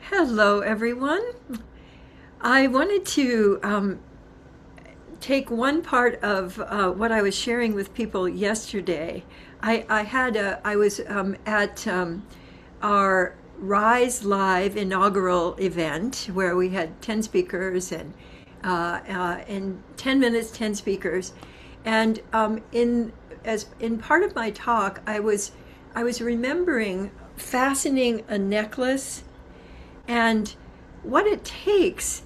Hello, everyone. I wanted to take one part of what I was sharing with people yesterday. I was at our Rise Live inaugural event where we had 10 speakers and in 10 minutes, 10 speakers. And in part of my talk, I was remembering fastening a necklace and what it takes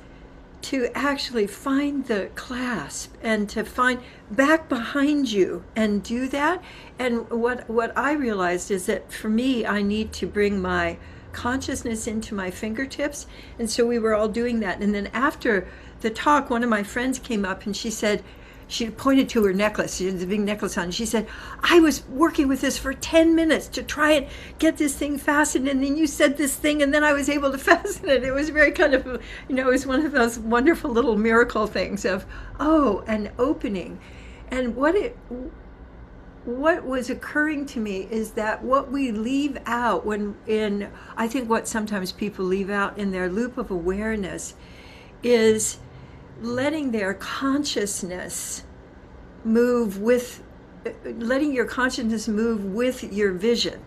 to actually find the clasp and to find back behind you and do that. And what I realized is that for me, I need to bring my consciousness into my fingertips. And so we were all doing that. And then after the talk, one of my friends came up and she pointed to her necklace. She had the big necklace on. She said, I was working with this for 10 minutes to try and get this thing fastened. And then you said this thing, and then I was able to fasten it. It was very kind of, it was one of those wonderful little miracle things of, an opening. And what was occurring to me is that what we leave out I think what sometimes people leave out in their loop of awareness is letting their consciousness letting your consciousness move with your vision,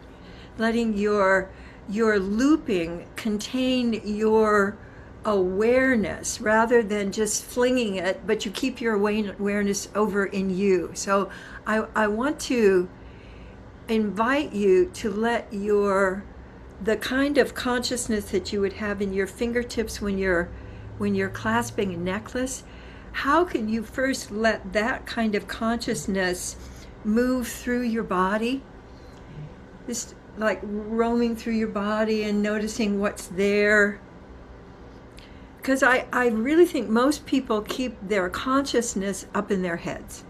letting your looping contain your awareness rather than just flinging it, but you keep your awareness over in you. So I want to invite you to let the kind of consciousness that you would have in your fingertips when you're clasping a necklace, how can you first let that kind of consciousness move through your body? Just like roaming through your body and noticing what's there. Because I really think most people keep their consciousness up in their heads.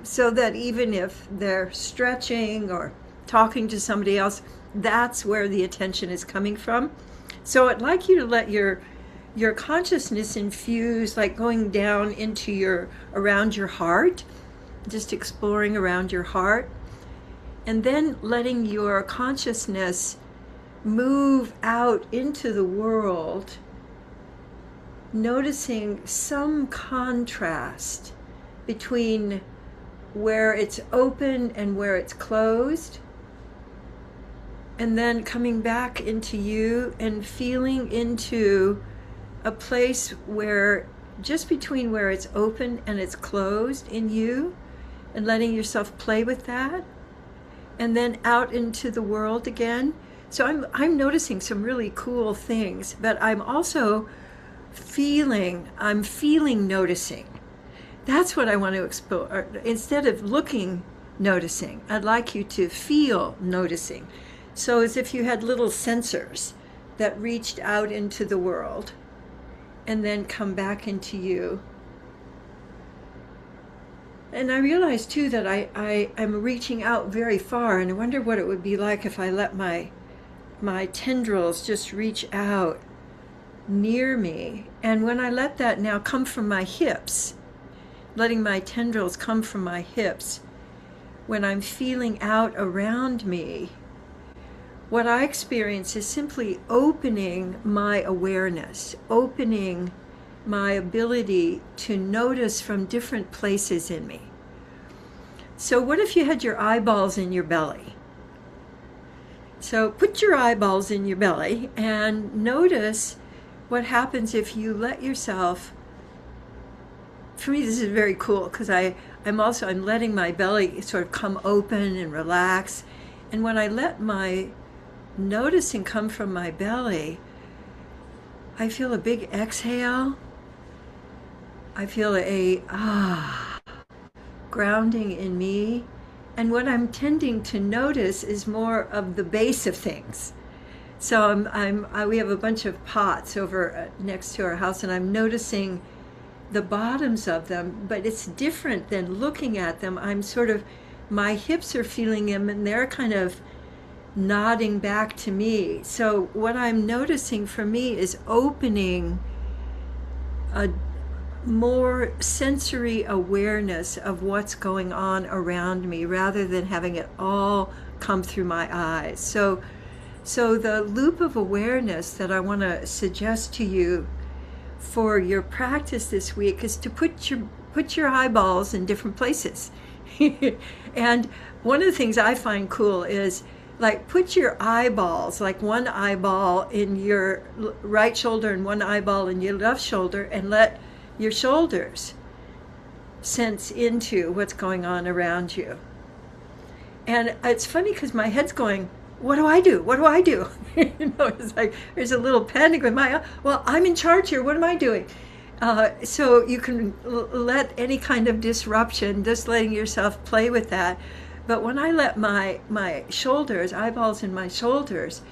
So that even if they're stretching or talking to somebody else, that's where the attention is coming from. So I'd like you to let your consciousness infuse, like going down into around your heart, just exploring around your heart, and then letting your consciousness move out into the world, noticing some contrast between where it's open and where it's closed, and then coming back into you and feeling into a place where just between where it's open and it's closed in you, and letting yourself play with that, and then out into the world again. So I'm noticing some really cool things, but I'm also feeling noticing. That's what I want to explore. Instead of looking, noticing, I'd like you to feel noticing. So as if you had little sensors that reached out into the world and then come back into you. And I realize too that I'm reaching out very far, and I wonder what it would be like if I let my tendrils just reach out near me. And when I let that now come from my hips, letting my tendrils come from my hips, when I'm feeling out around me, what I experience is simply opening my awareness, opening my ability to notice from different places in me. So what if you had your eyeballs in your belly? So put your eyeballs in your belly and notice what happens if you let yourself. For me, this is very cool because I'm letting my belly sort of come open and relax. And when I let my noticing come from my belly, I feel a big exhale. I feel a grounding in me. And what I'm tending to notice is more of the base of things. So we have a bunch of pots over next to our house, and I'm noticing the bottoms of them, but it's different than looking at them. My hips are feeling them, and they're kind of nodding back to me. So what I'm noticing for me is opening a more sensory awareness of what's going on around me rather than having it all come through my eyes. So So the loop of awareness that I want to suggest to you for your practice this week is to put your eyeballs in different places. And one of the things I find cool is, like, put your eyeballs, like one eyeball in your right shoulder and one eyeball in your left shoulder, and let your shoulders sense into what's going on around you. And it's funny because my head's going, what do I do? What do I do? It's like there's a little panic in my, well, I'm in charge here. What am I doing? So you can let any kind of disruption, just letting yourself play with that. But when I let my shoulders, eyeballs in my shoulders,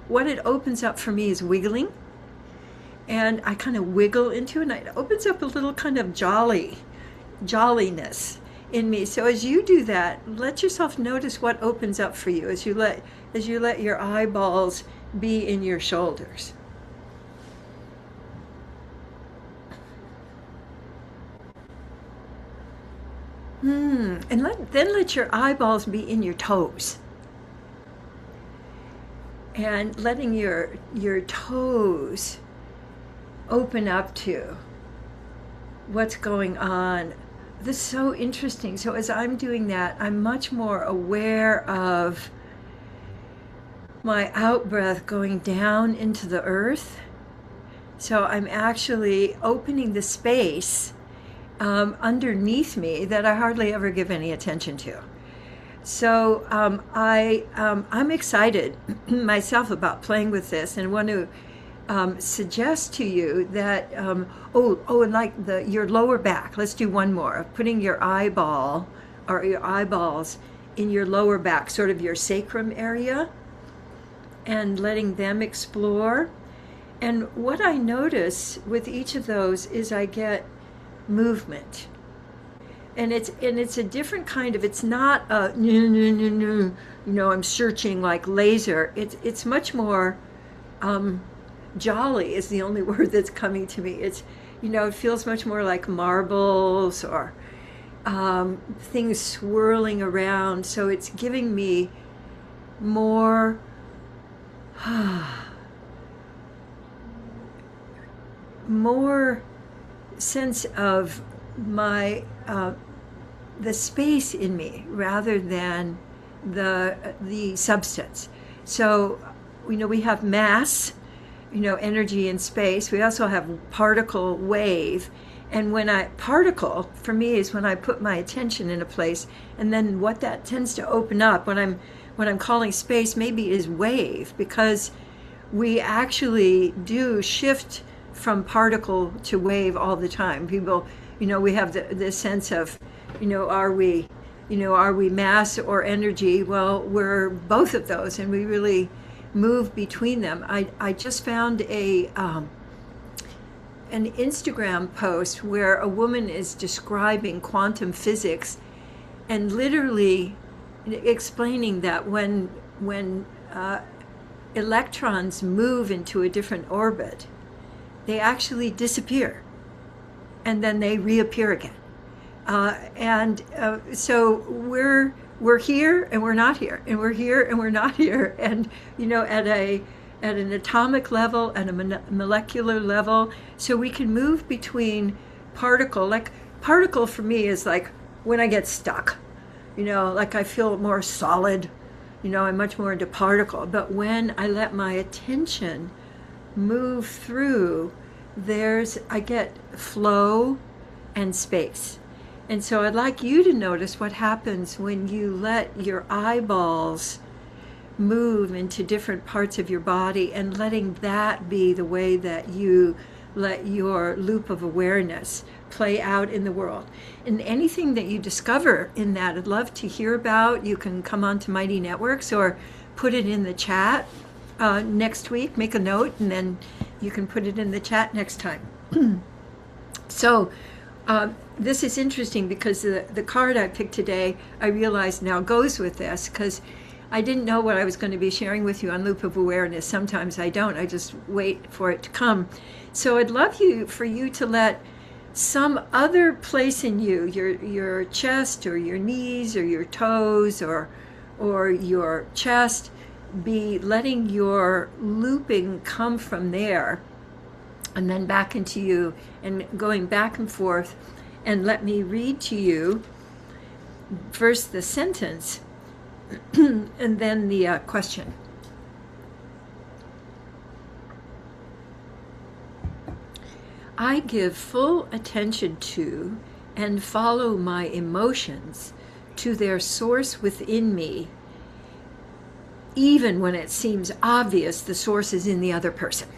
what it opens up for me is wiggling. And I kind of wiggle into it, and it opens up a little kind of jolliness in me. So as you do that, let yourself notice what opens up for you as you let your eyeballs be in your shoulders. And then let your eyeballs be in your toes. And letting your toes open up to what's going on. This is so interesting. So as I'm doing that, I'm much more aware of my out breath going down into the earth. So I'm actually opening the space underneath me that I hardly ever give any attention to. So I'm excited myself about playing with this, and want to suggest to you that and like your lower back. Let's do one more. Putting your eyeball or your eyeballs in your lower back, sort of your sacrum area, and letting them explore. And what I notice with each of those is I get movement, and it's a different kind of, it's not a I'm searching like laser. It's much more jolly is the only word that's coming to me. It's, it feels much more like marbles or things swirling around. So it's giving me more more sense of my the space in me rather than the substance. So we have mass, energy and space. We also have particle, wave. And particle for me is when I put my attention in a place, and then what that tends to open up when I'm calling space maybe is wave, because we actually do shift from particle to wave all the time. People, we have the sense of, are we mass or energy? Well, we're both of those, and we really move between them. I just found an Instagram post where a woman is describing quantum physics and literally explaining that when electrons move into a different orbit, they actually disappear and then they reappear again. So we're here and we're not here, and we're here and we're not here, and at an atomic level and a molecular level. So we can move between particle. Like particle for me is like when I get stuck, like I feel more solid, I'm much more into particle. But when I let my attention move through, I get flow and space. And so I'd like you to notice what happens when you let your eyeballs move into different parts of your body, and letting that be the way that you let your loop of awareness play out in the world. And anything that you discover in that, I'd love to hear about. You can come on to Mighty Networks or put it in the chat next week. Make a note, and then you can put it in the chat next time. So this is interesting because the card I picked today, I realize now goes with this, because I didn't know what I was going to be sharing with you on Loop of Awareness. Sometimes I don't. I just wait for it to come. So I'd love for you to let some other place in you, your chest or your knees or your toes or your chest, be letting your looping come from there and then back into you and going back and forth. And let me read to you first the sentence and then the question. I give full attention to and follow my emotions to their source within me, even when it seems obvious the source is in the other person.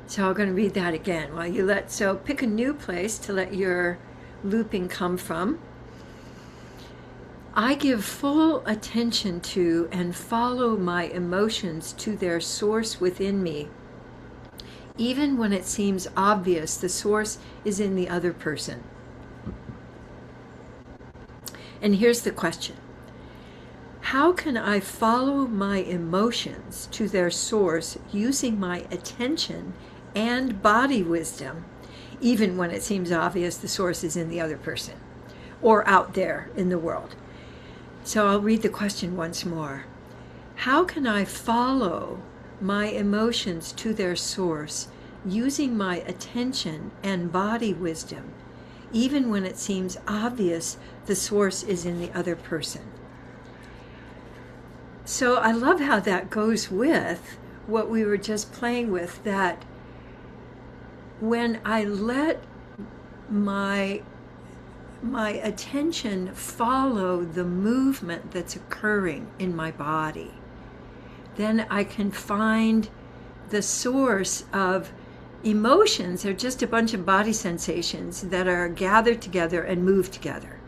So I'm going to read that again while you so pick a new place to let your looping come from. I give full attention to and follow my emotions to their source within me, even when it seems obvious the source is in the other person. And here's the question. How can I follow my emotions to their source using my attention and body wisdom, even when it seems obvious the source is in the other person or out there in the world? So I'll read the question once more. How can I follow my emotions to their source using my attention and body wisdom, even when it seems obvious the source is in the other person? So I love how that goes with what we were just playing with, that when I let my attention follow the movement that's occurring in my body, then I can find the source of emotions. They're just a bunch of body sensations that are gathered together and move together.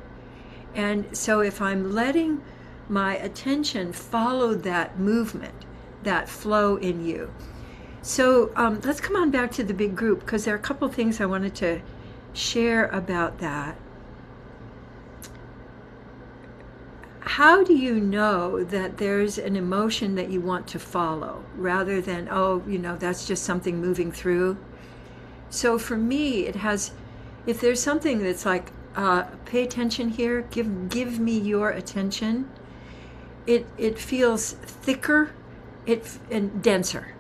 And so if I'm letting my attention follow that movement, that flow in you. So let's come on back to the big group, because there are a couple of things I wanted to share about that. How do you know that there's an emotion that you want to follow rather than, oh, that's just something moving through? So for me, it has, if there's something that's like, pay attention here, give me your attention, it feels thicker and denser.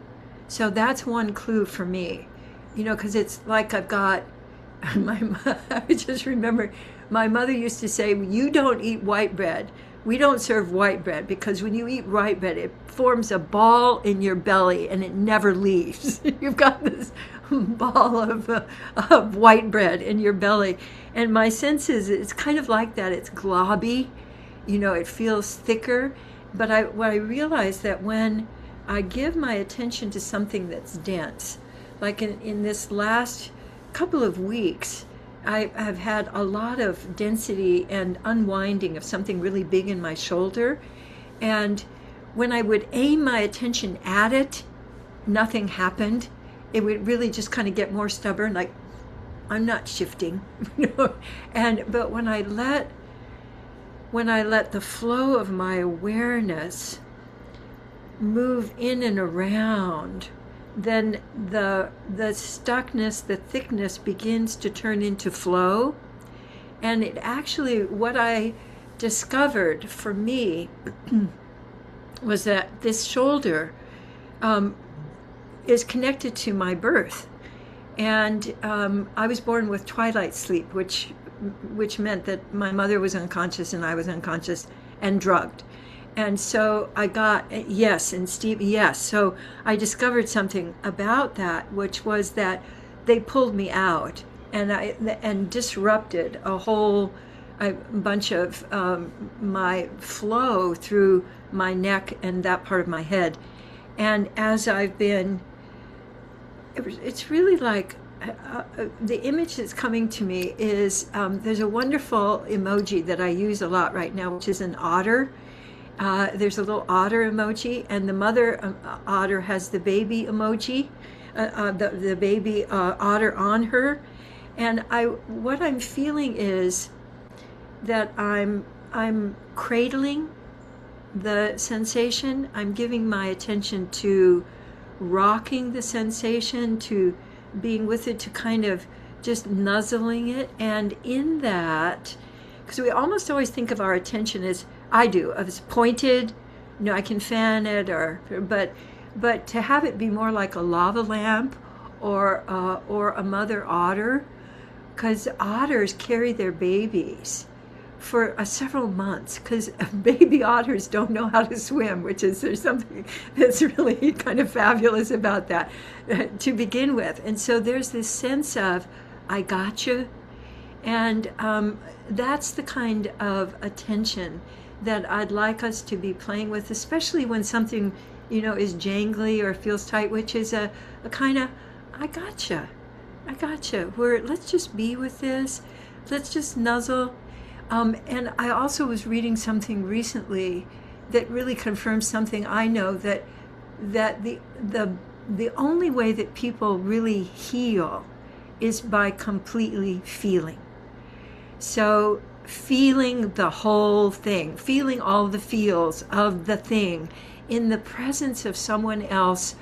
So that's one clue for me, because it's like I've got, I just remember my mother used to say, you don't eat white bread. We don't serve white bread because when you eat white bread, it forms a ball in your belly and it never leaves. You've got this ball of white bread in your belly. And my sense is it's kind of like that. It's globby, it feels thicker. But what I realized that when I give my attention to something that's dense, like in this last couple of weeks, I have had a lot of density and unwinding of something really big in my shoulder. And when I would aim my attention at it, nothing happened. It would really just kind of get more stubborn, like I'm not shifting. But when I let the flow of my awareness move in and around, then the stuckness, the thickness begins to turn into flow. And it actually, what I discovered for me was that this shoulder is connected to my birth. And I was born with twilight sleep, which meant that my mother was unconscious and I was unconscious and drugged. And so I got, yes, and Steve, yes. So I discovered something about that, which was that they pulled me out and disrupted a whole bunch of my flow through my neck and that part of my head. And as I've been, it's really like, the image that's coming to me is, there's a wonderful emoji that I use a lot right now, which is an otter. There's a little otter emoji, and the mother otter has the baby emoji, the baby otter on her. And what I'm feeling is that I'm cradling the sensation. I'm giving my attention to rocking the sensation, to being with it, to kind of just nuzzling it. And in that, because we almost always think of our attention as, I do, as pointed, I can fan it, but to have it be more like a lava lamp, or a mother otter, because otters carry their babies for several months, because baby otters don't know how to swim, there's something that's really kind of fabulous about that to begin with. And so there's this sense of, I gotcha. And that's the kind of attention that I'd like us to be playing with, especially when something, is jangly or feels tight, which is a kind of, I gotcha. Where let's just be with this. Let's just nuzzle. And I also was reading something recently that really confirms something I know, that the only way that people really heal is by completely feeling. So feeling the whole thing, feeling all the feels of the thing in the presence of someone else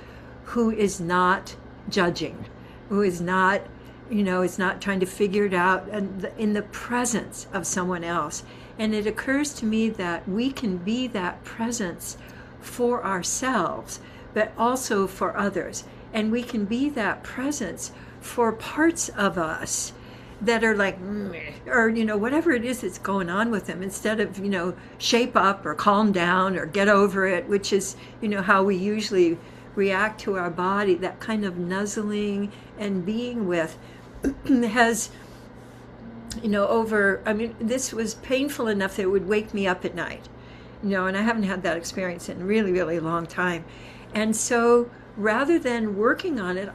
who is not judging, who is not, is not trying to figure it out, and in the presence of someone else. And it occurs to me that we can be that presence for ourselves, but also for others. And we can be that presence for parts of us that are like, or, whatever it is that's going on with them, instead of, shape up or calm down or get over it, which is, how we usually react to our body. That kind of nuzzling and being with has, this was painful enough that it would wake me up at night, and I haven't had that experience in a really, really long time. And so rather than working on it,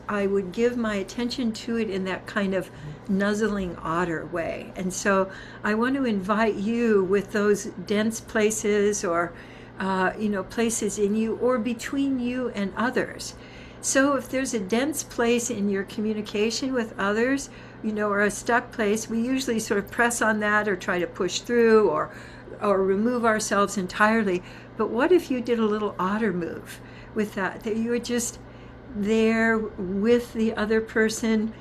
I would give my attention to it in that kind of nuzzling otter way. And so I want to invite you with those dense places, or places in you or between you and others. So if there's a dense place in your communication with others, or a stuck place, we usually sort of press on that or try to push through, or remove ourselves entirely. But what if you did a little otter move with that you were just there with the other person,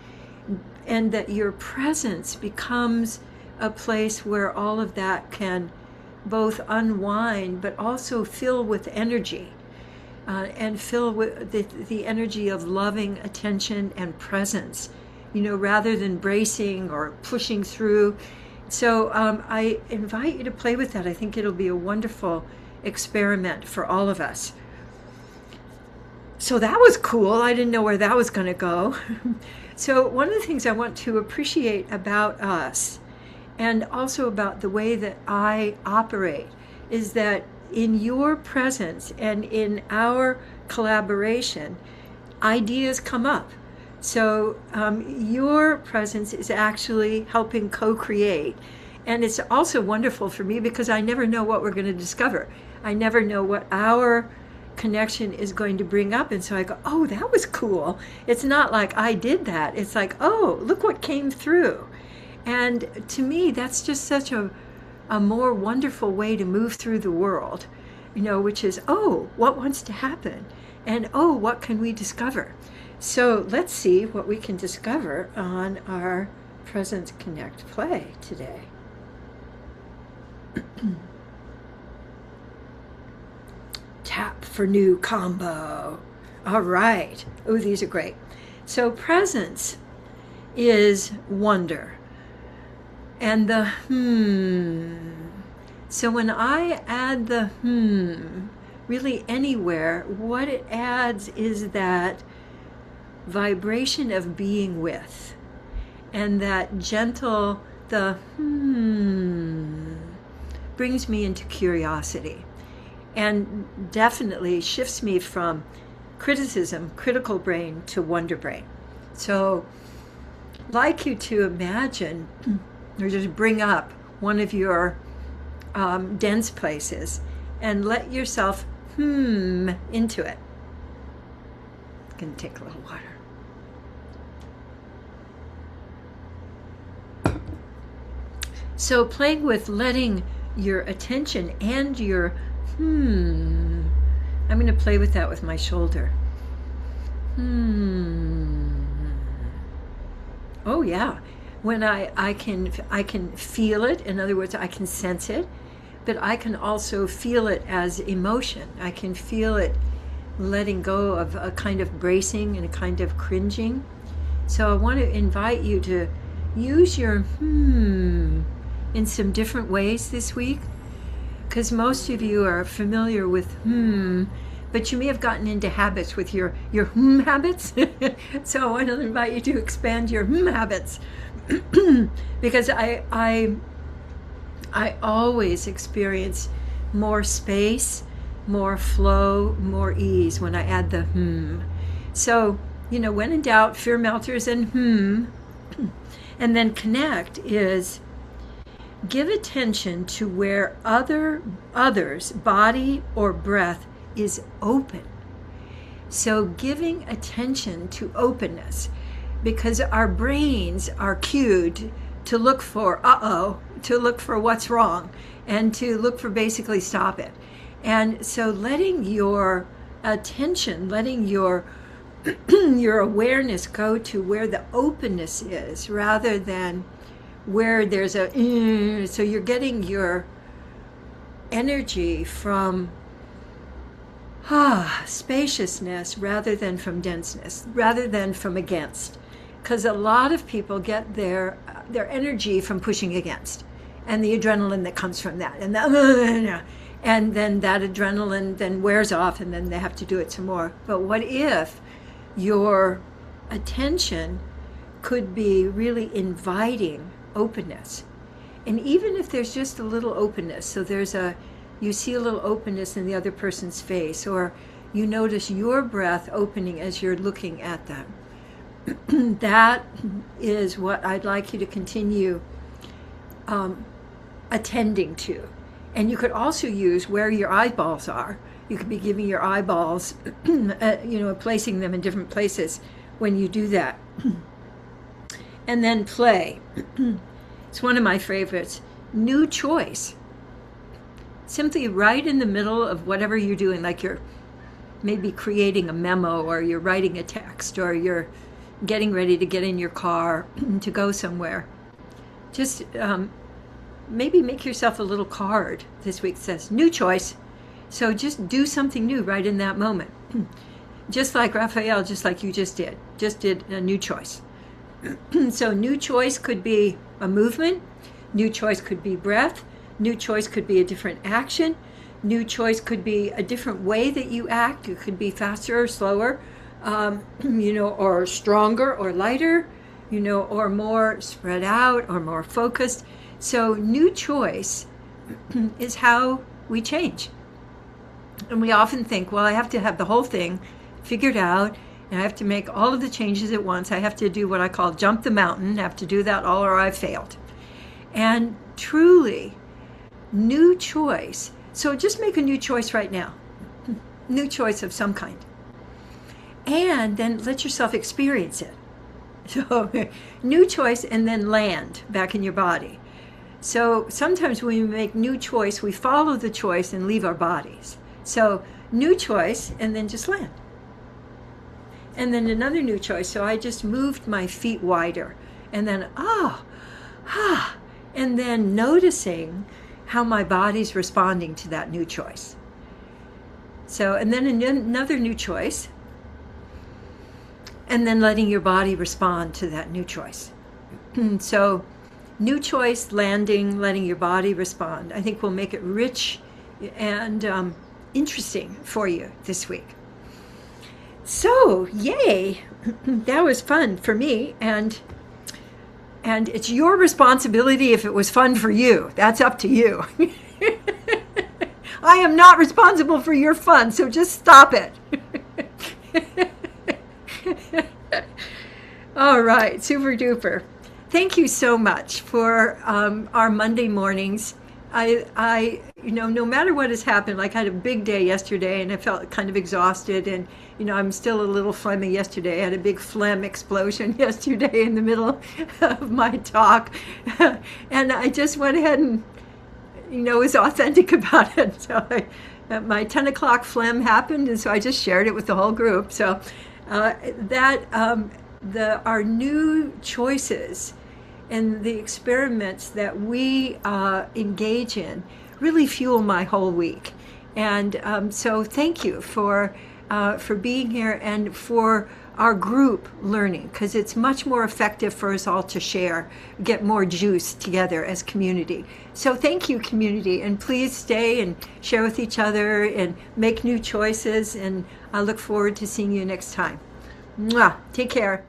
and that your presence becomes a place where all of that can both unwind but also fill with energy, and fill with the energy of loving attention and presence, rather than bracing or pushing through. So I invite you to play with that. I think it'll be a wonderful experiment for all of us. So that was cool. I didn't know where that was going to go. So one of the things I want to appreciate about us, and also about the way that I operate, is that in your presence and in our collaboration, ideas come up. So your presence is actually helping co-create. And it's also wonderful for me because I never know what we're going to discover. I never know what our connection is going to bring up. And so I go, oh, that was cool. It's not like I did that. It's like, oh, look what came through. And to me, that's just such a more wonderful way to move through the world, which is, oh, what wants to happen? And oh, what can we discover? So let's see what we can discover on our Presence Connect play today. Tap for new combo. All right. Oh, these are great. So presence is wonder. And the So when I add the really anywhere, what it adds is that vibration of being with. And that gentle, the brings me into curiosity. And definitely shifts me from criticism, critical brain, to wonder brain. So I'd like you to imagine, or just bring up one of your dense places and let yourself into it. I'm going to take a little water. So playing with letting your attention and your I'm going to play with that with my shoulder. Oh yeah. When I can feel it, in other words, I can sense it, but I can also feel it as emotion. I can feel it letting go of a kind of bracing and a kind of cringing. So I want to invite you to use your in some different ways this week, because most of you are familiar with but you may have gotten into habits with your habits. So I want to invite you to expand your habits, because I always experience more space, more flow, more ease when I add the So, when in doubt, fear melters and and then connect is give attention to where others' body or breath is open. So giving attention to openness, because our brains are cued to look for to look for what's wrong, and to look for basically stop it. And so letting your attention, letting your your awareness go to where the openness is, rather than where there's a so you're getting your energy from spaciousness rather than from denseness, rather than from against. Because a lot of people get their energy from pushing against, and the adrenaline that comes from that, and then that adrenaline then wears off, and then they have to do it some more. But what if your attention could be really inviting openness? And even if there's just a little openness, so you see a little openness in the other person's face, or you notice your breath opening as you're looking at them, that is what I'd like you to continue attending to. And you could also use where your eyeballs are. You could be giving your eyeballs, placing them in different places when you do that. And then play. It's one of my favorites. New choice. Simply right in the middle of whatever you're doing, like you're maybe creating a memo, or you're writing a text, or you're getting ready to get in your car to go somewhere. Just maybe make yourself a little card this week that says new choice. So just do something new right in that moment. Just like Raphael, just like you just did a new choice. So new choice could be a movement, new choice could be breath, new choice could be a different action, new choice could be a different way that you act. It could be faster or slower, or stronger or lighter, or more spread out or more focused. So new choice is how we change. And we often think, well, I have to have the whole thing figured out, and I have to make all of the changes at once. I have to do what I call jump the mountain. I have to do that all, or I've failed. And truly, new choice. So just make a new choice right now. New choice of some kind. And then let yourself experience it. So new choice, and then land back in your body. So sometimes when we make new choice, we follow the choice and leave our bodies. So new choice, and then just land. And then another new choice. So I just moved my feet wider, and then and then noticing how my body's responding to that new choice. So, and then another new choice, and then letting your body respond to that new choice. So new choice, landing, letting your body respond, I think will make it rich and interesting for you this week. So, yay! That was fun for me, and it's your responsibility if it was fun for you. That's up to you. I am not responsible for your fun, so just stop it. All right, super duper. Thank you so much for our Monday mornings. I no matter what has happened, like I had a big day yesterday and I felt kind of exhausted, and I'm still a little phlegmy yesterday. I had a big phlegm explosion yesterday in the middle of my talk, and I just went ahead and was authentic about it. So my 10 o'clock phlegm happened, and so I just shared it with the whole group. So our new choices and the experiments that we engage in really fuel my whole week. And so thank you for being here and for our group learning, because it's much more effective for us all to share, get more juice together as community. So thank you, community, and please stay and share with each other and make new choices, and I look forward to seeing you next time. Mwah. Take care.